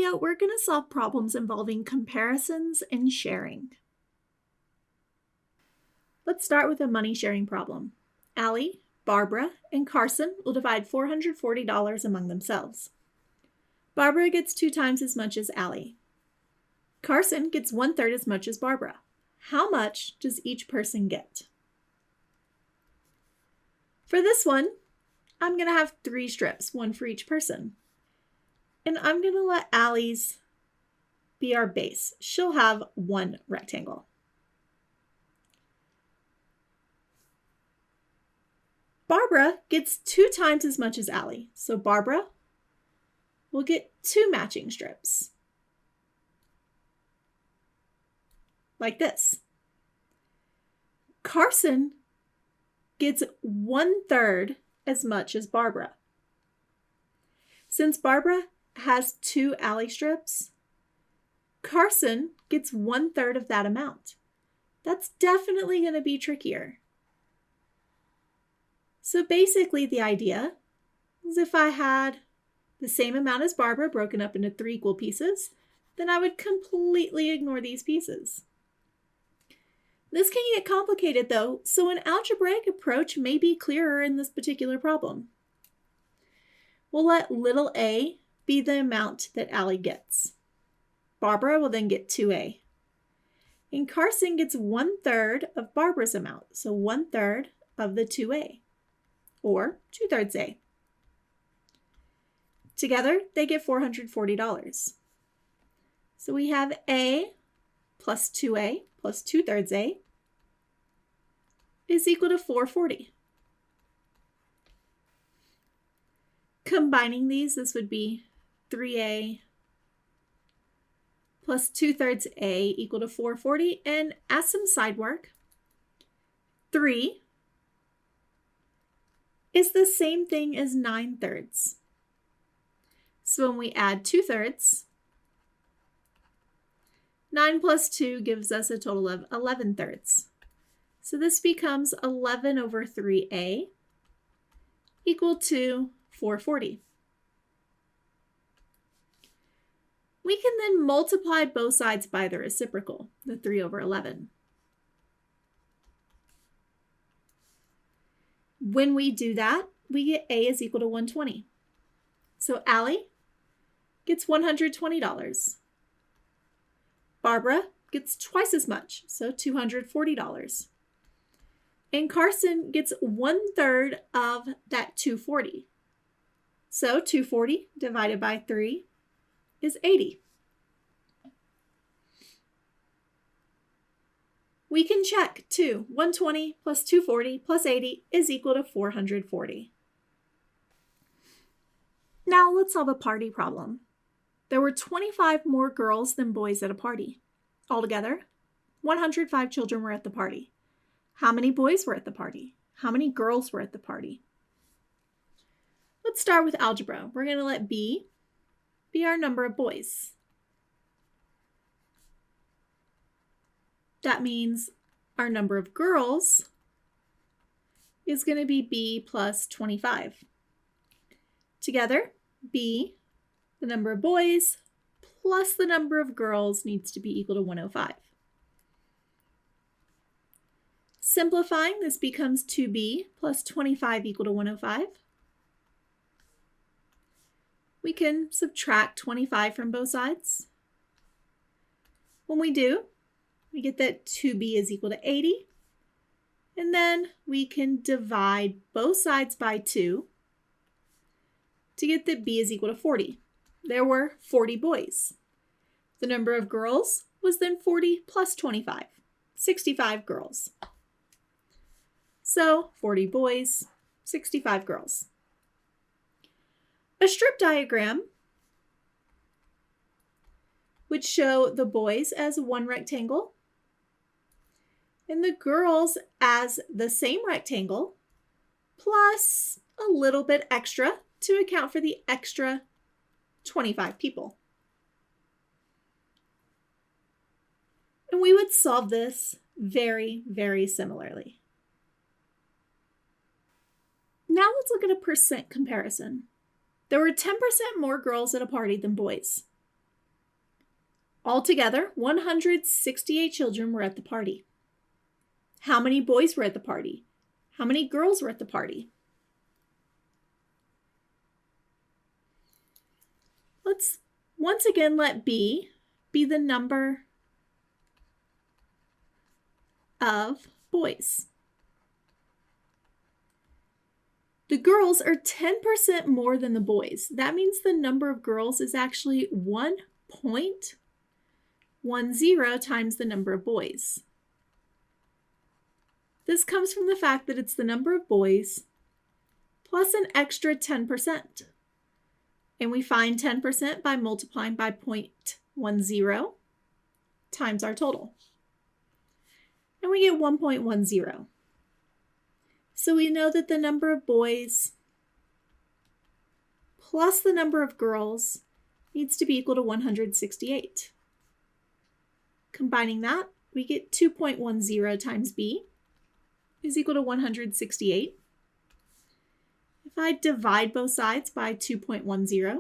video, we're going to solve problems involving comparisons and sharing. Let's start with a money sharing problem. Allie, Barbara, and Carson will divide $440 among themselves. Barbara gets 2 times as much as Allie. Carson gets 1/3 as much as Barbara. How much does each person get? For this one, I'm going to have 3 strips, 1 for each person. And I'm going to let Allie's be our base. She'll have 1 rectangle. Barbara gets 2 times as much as Allie, so Barbara will get 2 matching strips. Like this. Carson gets 1/3 as much as Barbara. Since Barbara has 2 Allie strips, Carson gets 1/3 of that amount. That's definitely going to be trickier. So basically the idea is if I had the same amount as Barbara broken up into 3 equal pieces, then I would completely ignore these pieces. This can get complicated though, so an algebraic approach may be clearer in this particular problem. We'll let little a be the amount that Allie gets. Barbara will then get 2a. And Carson gets 1/3 of Barbara's amount, so 1/3 of the 2a, or 2/3 a. Together, they get $440. So we have a plus 2a plus 2/3 a is equal to 440. Combining these, this would be 3a plus 2/3 a equal to 440. And as some side work, 3 is the same thing as 9/3. So when we add 2/3, 9 plus 2 gives us a total of 11/3. So this becomes 11 over 3a equal to 440. We can then multiply both sides by the reciprocal, the 3 over 11. When we do that, we get a is equal to 120. So Allie gets $120. Barbara gets twice as much, so $240. And Carson gets 1/3 of that 240. So 240 divided by 3 is 80. We can check too. 120 plus 240 plus 80 is equal to 440. Now let's solve a party problem. There were 25 more girls than boys at a party. Altogether, 105 children were at the party. How many boys were at the party? How many girls were at the party? Let's start with algebra. We're going to let b be our number of boys. That means our number of girls is going to be b plus 25. Together, b, the number of boys, plus the number of girls needs to be equal to 105. Simplifying, this becomes 2b plus 25 equal to 105. We can subtract 25 from both sides. When we do, we get that 2b is equal to 80. And then we can divide both sides by 2 to get that b is equal to 40. There were 40 boys. The number of girls was then 40 plus 25, 65 girls. So 40 boys, 65 girls. A strip diagram would show the boys as 1 rectangle and the girls as the same rectangle plus a little bit extra to account for the extra 25 people. And we would solve this very, very similarly. Now let's look at a percent comparison. There were 10% more girls at a party than boys. Altogether, 168 children were at the party. How many boys were at the party? How many girls were at the party? Let's once again let B be the number of boys. The girls are 10% more than the boys. That means the number of girls is actually 1.10 times the number of boys. This comes from the fact that it's the number of boys plus an extra 10%. And we find 10% by multiplying by 0.10 times our total. And we get 1.10. So we know that the number of boys plus the number of girls needs to be equal to 168. Combining that, we get 2.10 times B is equal to 168. If I divide both sides by 2.10,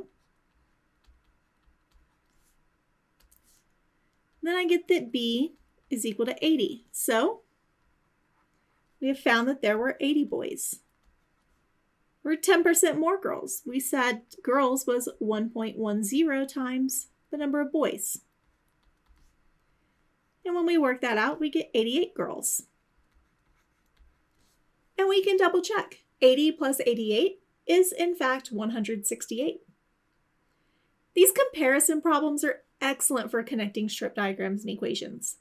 then I get that B is equal to 80. So we have found that there were 80 boys. We're 10% more girls. We said girls was 1.10 times the number of boys. And when we work that out, we get 88 girls. And we can double check. 80 plus 88 is in fact 168. These comparison problems are excellent for connecting strip diagrams and equations.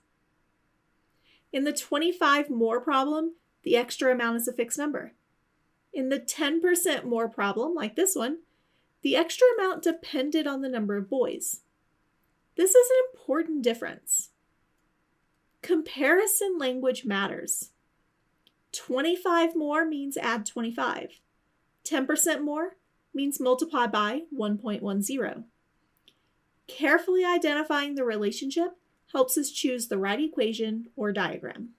In the 25 more problem, the extra amount is a fixed number. In the 10% more problem, like this one, the extra amount depended on the number of boys. This is an important difference. Comparison language matters. 25 more means add 25. 10% more means multiply by 1.10. Carefully identifying the relationship helps us choose the right equation or diagram.